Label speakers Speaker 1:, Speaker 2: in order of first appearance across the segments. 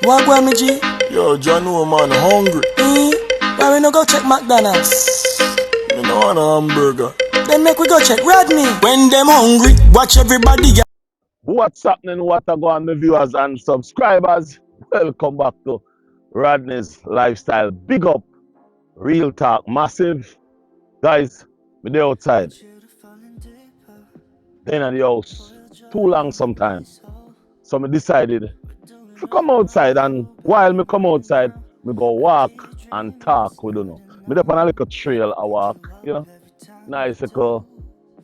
Speaker 1: What go me G?
Speaker 2: Yo, John, no man, hungry.
Speaker 1: Why we no go check McDonald's?
Speaker 2: Me no want a hamburger.
Speaker 1: Then make we go check Rodney. When them hungry, watch everybody.
Speaker 3: What's happening? What are going on, my viewers and subscribers? Welcome back to Rodney's Lifestyle. Big up, real talk, massive. Guys, me there outside. Then at the house. Too long sometimes. So me decided to come outside, and while me come outside, me go walk and talk with you know. Me up on a little trail I walk, you know. Nice little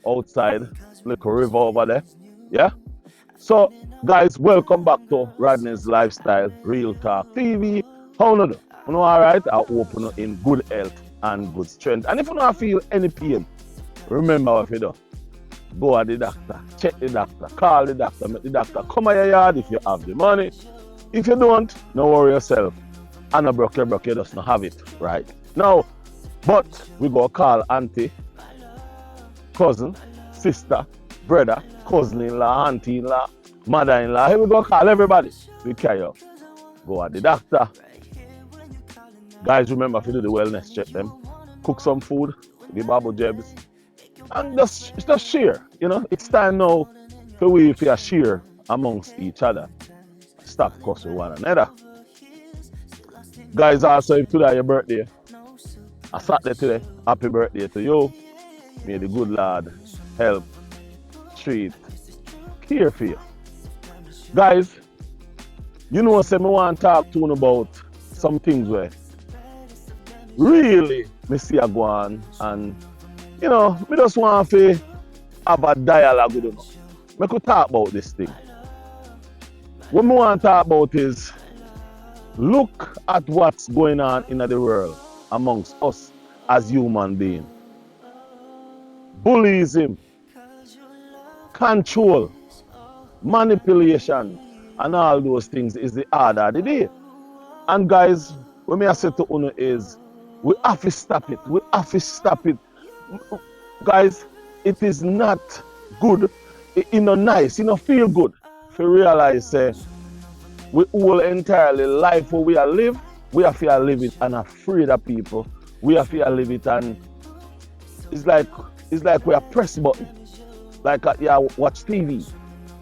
Speaker 3: outside, little river over there. Yeah? So, guys, welcome back to Rodney's Lifestyle, Real Talk TV. How you do? You know, alright? I hope you in good health and good strength. And if you don't feel any pain, remember what you do. Go at the doctor, check the doctor, call the doctor, make the doctor come at your yard if you have the money. If you don't, don't worry yourself. And a broke, you just not have it, right? Now, but we go call auntie, cousin, sister, brother, cousin-in-law, auntie-in-law, mother-in-law. Here we go call everybody. We carry up. Go at the doctor. Guys, remember if you do the wellness check them. Cook some food, give Babu jabs. And just share, you know. It's time now for we to share amongst each other. Stop cussing one another. Guys, also if today your birthday, I Saturday today, happy birthday to you. May the good Lord help, treat, care for you. Guys, you know say me want to talk to you about some things where really me see a go on, and you know, me just want to have a dialogue with you. Me could talk about this thing. What me want to talk about is look at what's going on in the world amongst us as human beings. Bullyism, control, manipulation, and all those things is the order of the day. And guys, what me I say to you is we have to stop it. We have to stop it. Guys, it is not good, nice, feel good to realize we all entirely life where we are live, we have to live it and afraid of people. We have to live it, and it's like we are press button. Like you watch TV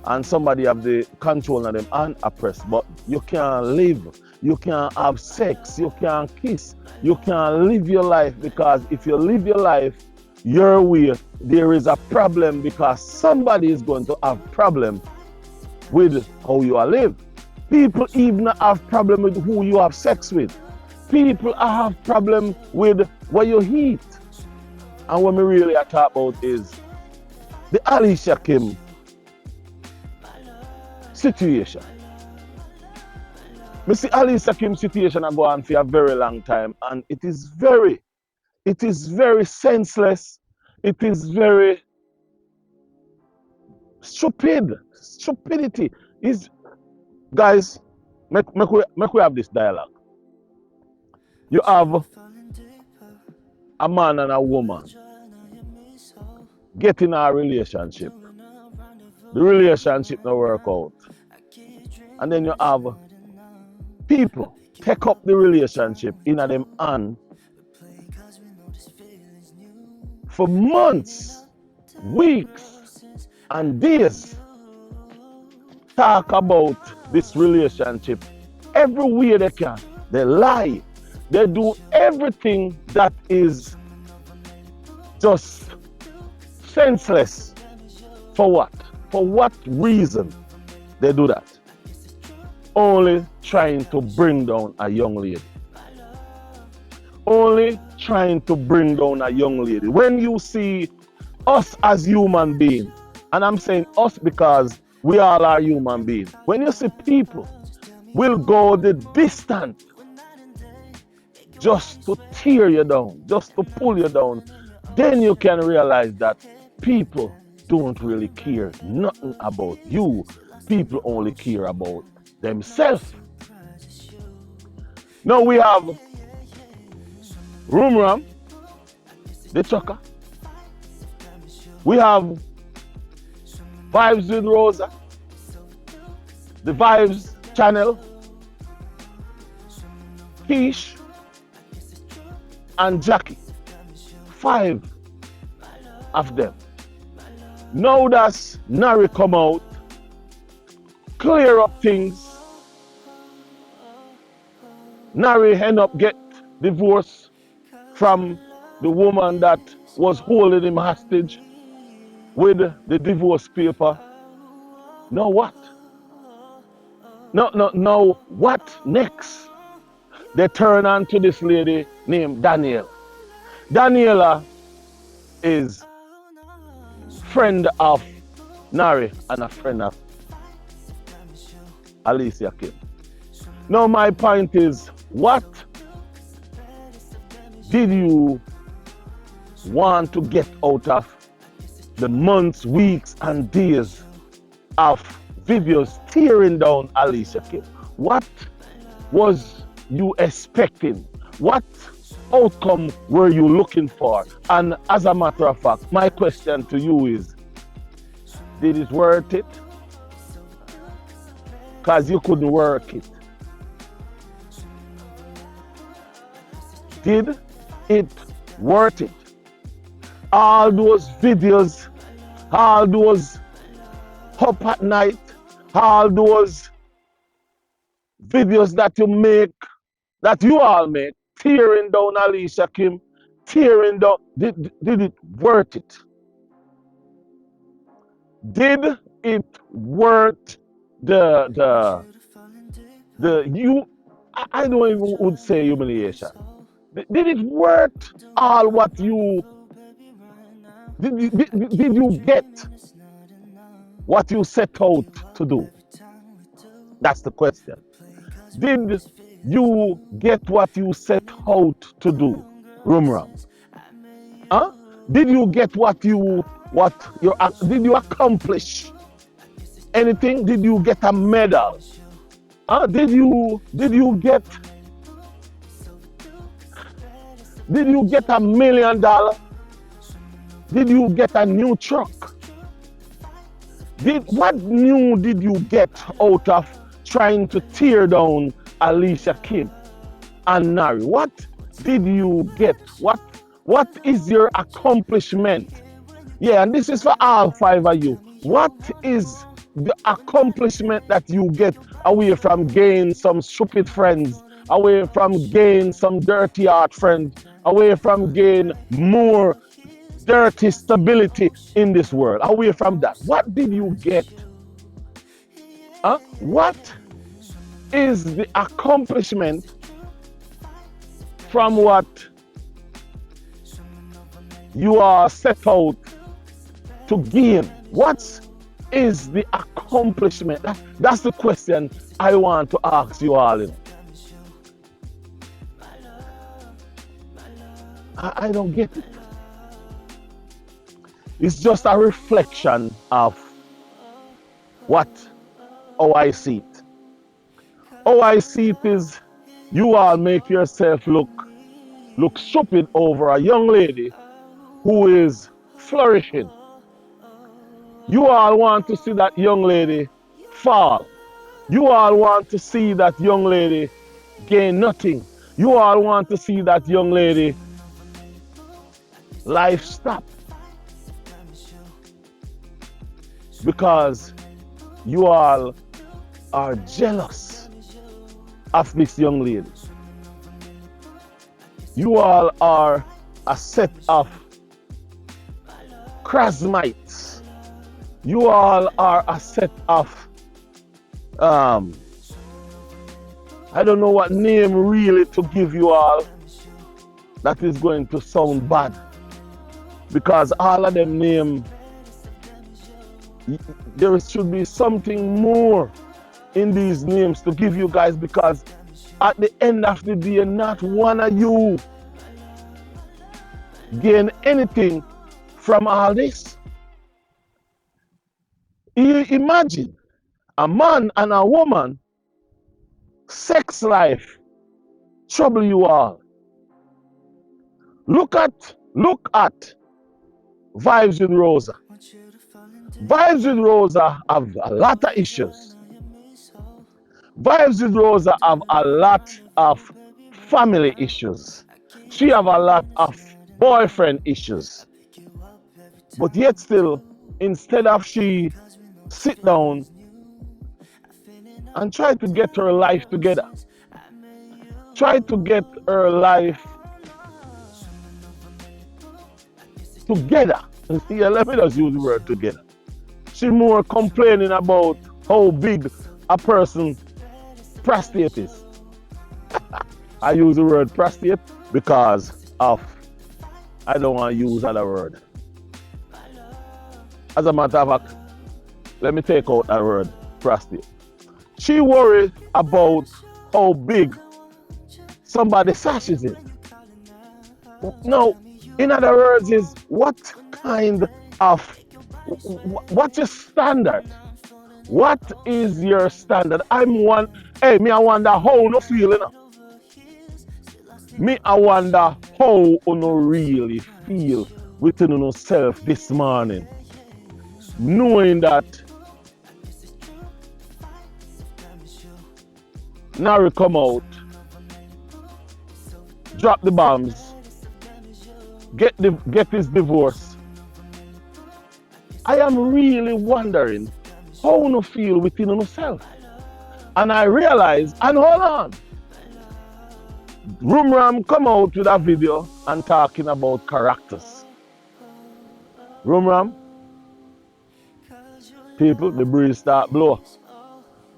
Speaker 3: and somebody have the control of them and a press button. You can't live, you can't have sex, you can't kiss, you can't live your life, because if you live your life your way, there is a problem, because somebody is going to have problem with how you are live. People even have problem with who you have sex with. People have problem with what you eat. And what we really are talking about is the Alicia Kim situation. Me see Alicia Kim situation go on for a very long time, and it is very senseless. It is very stupid. Stupidity is, guys, make we have this dialogue. You have a man and a woman get in a relationship. The relationship don't work out. And then you have people take up the relationship in a them hand for months, weeks, and days. Talk about this relationship every way they can. They lie. They do everything that is just senseless. For what? For what reason they do that? Only trying to bring down a young lady. Only trying to bring down a young lady. When you see us as human beings, and I'm saying us because we all are human beings. When you see people will go the distance just to tear you down, just to pull you down, then you can realize that people don't really care nothing about you. People only care about themselves. Now we have Ram, the trucker. We have Vibes with Rosa, the Vibes channel. Keish, and Jackie. 5 of them. Now that's Nari come out, clear up things. Nari end up get divorced from the woman that was holding him hostage with the divorce paper. Now what? No, what next? They turn on to this lady named Danielle. Daniela is friend of Nari and a friend of Alicia Kim. Now my point is, what did you want to get out of the months, weeks, and days of videos tearing down Alicia Kim? What was you expecting? What outcome were you looking for? And as a matter of fact, my question to you is, did it worth it? Because you couldn't work it. Did it worth it? All those videos, all those up at night, all those videos that you make, that you all make, tearing down Alicia Kim, tearing down, did it worth it? Did it worth I don't even would say humiliation. Did it worth all what you, did you get what you set out to do? That's the question. Did you get what you set out to do? Rumram. Huh? Did you get did you accomplish anything? Did you get a medal? Did you get $1 million? Did you get a new truck? What new did you get out of trying to tear down Alicia Kim and Nari? What did you get? What is your accomplishment? Yeah, and this is for all 5 of you. What is the accomplishment that you get away from gaining some stupid friends, away from gaining some dirty art friends, away from gaining more dirty stability in this world, away from that? What did you get? What is the accomplishment from what you are set out to gain? What is the accomplishment? That's the question I want to ask you all. I don't get it. It's just a reflection of how I see it. How I see it is, you all make yourself look stupid over a young lady who is flourishing. You all want to see that young lady fall. You all want to see that young lady gain nothing. You all want to see that young lady life stop. Because you all are jealous of this young lady. You all are a set of Krasmites. You all are a set of, I don't know what name really to give you all that is going to sound bad. Because all of them name, there should be something more in these names to give you guys, because at the end of the day, not one of you gain anything from all this. You imagine a man and a woman, sex life, trouble you all. Look at Vibes with Rosa. Vibes with Rosa have a lot of issues. Vibes with Rosa have a lot of family issues. She have a lot of boyfriend issues. But yet still, instead of she sit down and try to get her life together, try to get her life together. Yeah, let me just use the word together. She more complaining about how big a person prostate is. I use the word prostate because of, I don't want to use other word. As a matter of fact, let me take out that word, prostate. She worried about how big somebody sashes is. No, in other words is what kind of, what's your standard? What is your standard? I wonder how no feeling. I wonder how you really feel within yourself this morning. Knowing that Nari come out, drop the bombs, get his divorce. I am really wondering how you feel within yourself. And I realize, and hold on, Rumram come out with a video and talking about characters. Rumram, people, the breeze start blow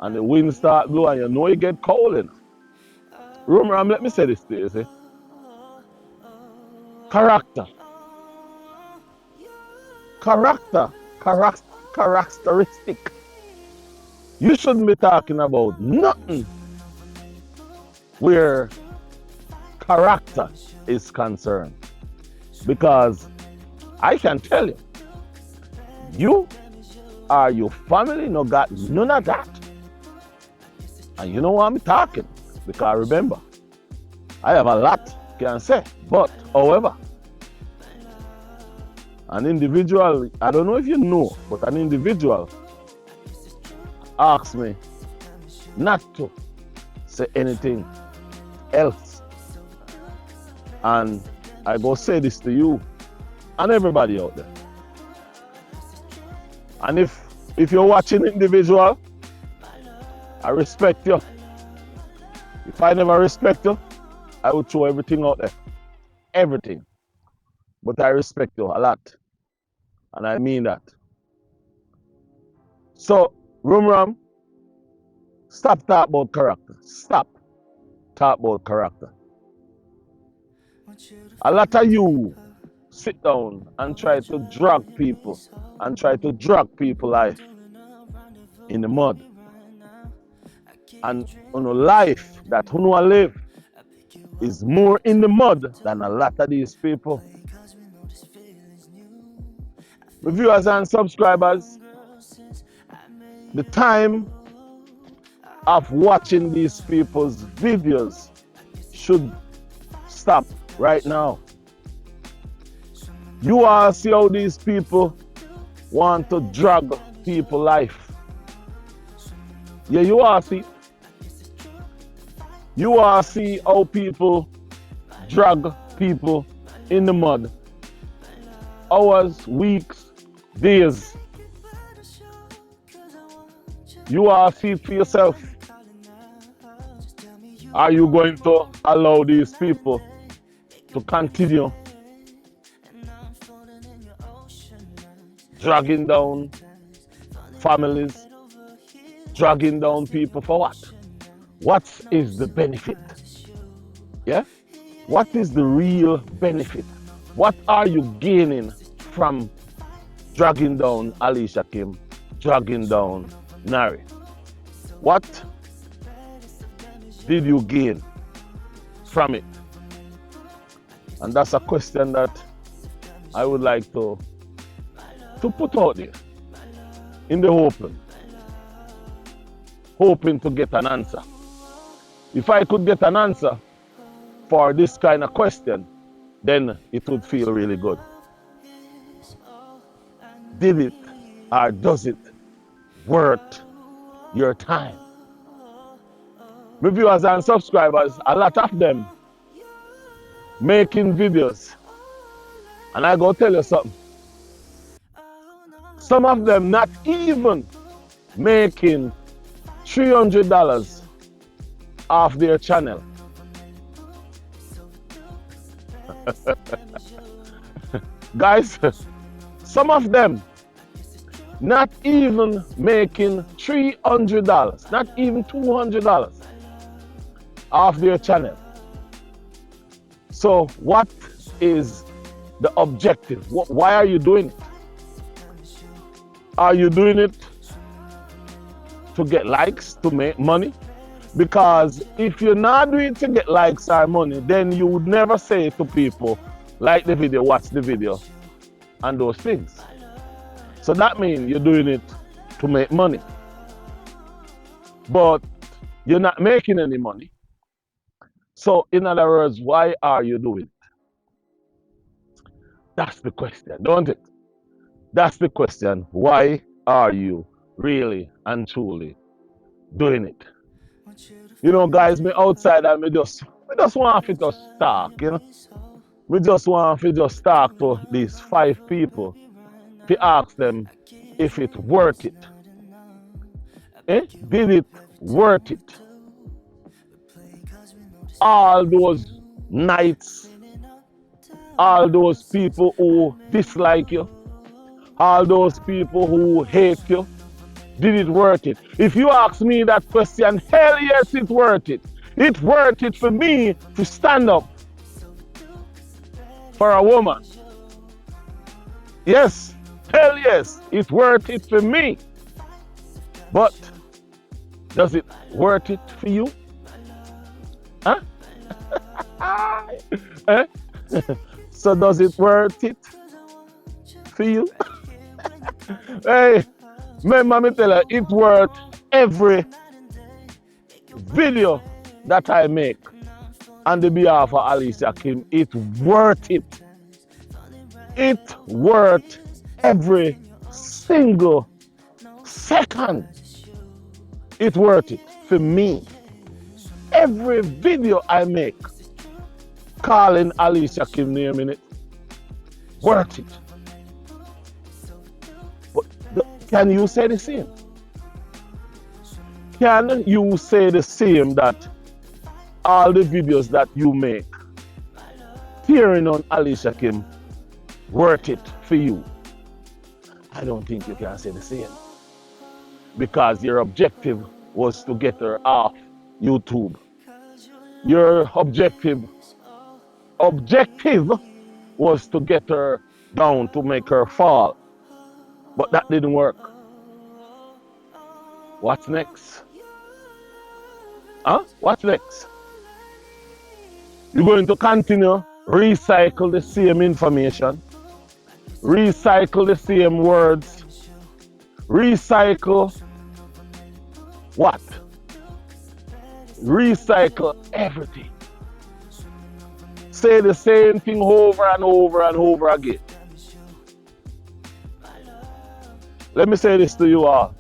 Speaker 3: and the wind start blow and you know you get cold in. Rumram, let me say this to you, see. Characteristic. You shouldn't be talking about nothing where character is concerned. Because I can tell you, you or your family no got none of that. And you know what I'm talking, because remember, I have a lot can say, but however, an individual, I don't know if you know, but an individual asked me not to say anything else. And I go say this to you and everybody out there. And if you're watching individual, I respect you. If I never respect you, I would throw everything out there. Everything. But I respect you a lot. And I mean that. So, Rumram, stop talking about character. Stop talking about character. A lot of you sit down and try to drag people life in the mud. And life that you live is more in the mud than a lot of these people. The viewers and subscribers, the time of watching these people's videos should stop right now. You all see how these people want to drag people's life. Yeah, you all see. You all see how people drag people in the mud. Hours, weeks, days. You all see it for yourself. Are you going to allow these people to continue dragging down families, dragging down people for what? What is the benefit? Yeah? What is the real benefit? What are you gaining from dragging down Alicia Kim, dragging down Nari? What did you gain from it? And that's a question that I would like to put out there in the open, hoping to get an answer. If I could get an answer for this kind of question, then it would feel really good. Did it or does it worth your time? My viewers and subscribers, a lot of them making videos. And I go tell you something. Some of them not even making $300 off their channel. Guys, some of them not even making $300, not even $200 off their channel. So what is the objective? Why are you doing it? Are you doing it to get likes, to make money? Because if you're not doing it to get likes or money, then you would never say to people, like the video, watch the video, and those things. So that means you're doing it to make money. But you're not making any money. So in other words, why are you doing it? That's the question, don't it? That's the question. Why are you really and truly doing it? You know, guys, me outside and me just want to just talk, you know. We just want to just talk to these 5 people to ask them if it's worth it. Did it worth it? All those nights, all those people who dislike you, all those people who hate you, did it worth it? If you ask me that question, hell yes, it's worth it. It's worth it for me to stand up for a woman. Yes, hell yes, it's worth it for me. But does it worth it for you? Huh? So does it worth it for you? Hey, remember me tell her, it's worth every video that I make on the behalf of Alicia Kim. It's worth it. It's worth every single second. It's worth it for me. Every video I make calling Alicia Kim name in it, worth it. But can you say the same? Can you say the same that all the videos that you make tearing on Alicia Kim worth it for you? I don't think you can say the same, because your objective was to get her off YouTube. Your objective was to get her down, to make her fall. But that didn't work. What's next? Huh? What's next? You're going to continue recycle the same information, recycle the same words, recycle what? Recycle everything. Say the same thing over and over and over again. Let me say this to you all.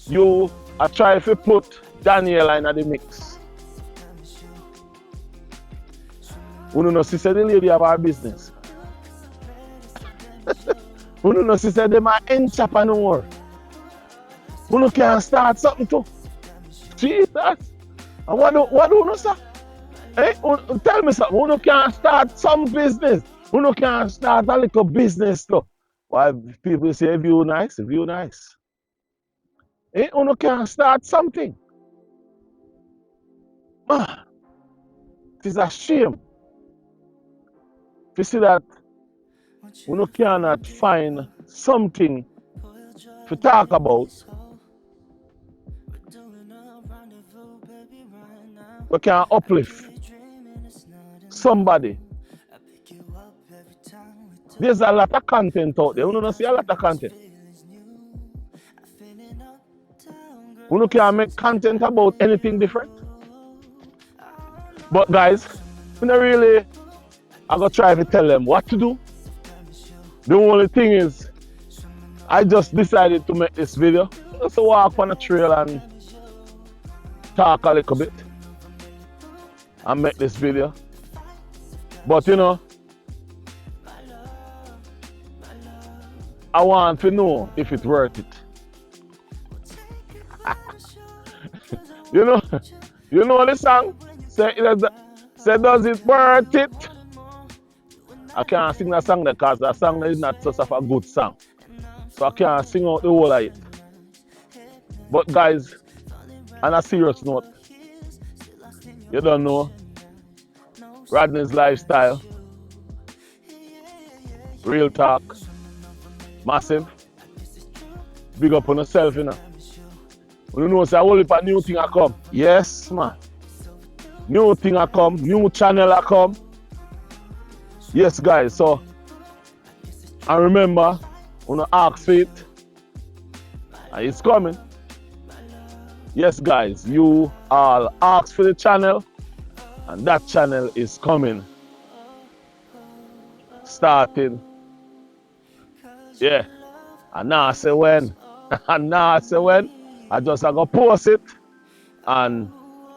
Speaker 3: You are trying to put Daniela in the mix. You know, she said the lady of our business. You know, she said they might entrepreneur. You can start something too. Jesus. And what do you say? Hey, tell me something. You can start some business. You can start a little business too. Why people say view nice, view nice. Hey, you can start something. It is a shame to see that you cannot find something to talk about. We can uplift somebody. There's a lot of content out there. You don't see a lot of content. You can make content about anything different. But guys, I'm going to try to tell them what to do. The only thing is, I just decided to make this video. Just walk on a trail and talk a little bit. and make this video. But you know, I want to know if it's worth it. you know the song? Say does it worth it? I can't sing that song because that song is not such a good song. So I can't sing out the whole of it. But guys, on a serious note, you don't know Rodney's lifestyle, real talk, massive. Big up on yourself, you know. You know, say a whole heap of new thing a come. Yes, man. New thing a come, new channel a come. Yes, guys. So, and remember, when you ask for it, and it's coming. Yes, guys, you all ask for the channel, and that channel is coming. Starting, yeah. And now I say when, and now I say when. I just go post it and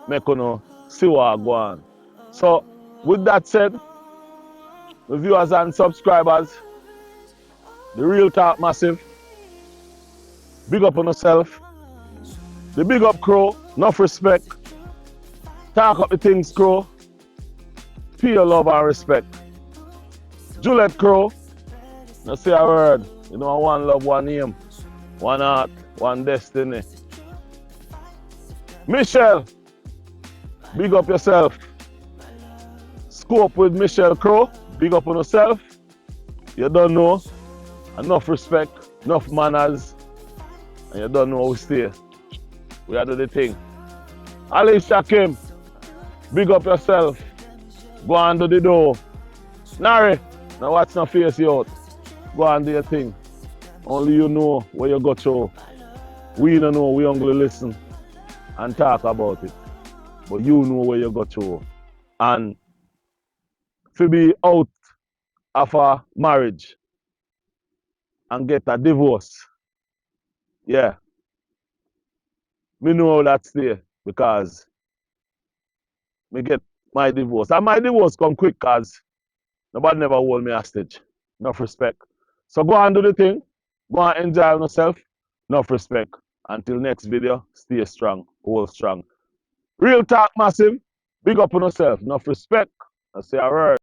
Speaker 3: make you know see what I go on. So, with that said, the viewers and subscribers, the real talk massive. Big up on yourself. The big up crew, enough respect. Talk up the things crew. Feel love and respect. Juliet crew, now say a word. You know, one love, one name, one heart, one destiny. Michelle, big up yourself. Scope with Michelle crew, big up on yourself. You don't know. Enough respect, enough manners, and you don't know how we stay. We are doing the thing. Alicia Kim, big up yourself. Go on do the door. Nari, now watch no face you out. Go on do your thing. Only you know where you go to. We don't know, we only listen and talk about it. But you know where you go to. And to be out of a marriage and get a divorce, yeah, me know how that's there because me get my divorce. And my divorce come quick because nobody never hold me hostage. Enough respect. So go and do the thing. Go and enjoy yourself. Enough respect. Until next video, stay strong, hold strong. Real talk massive. Big up on yourself. Enough respect. I say a word.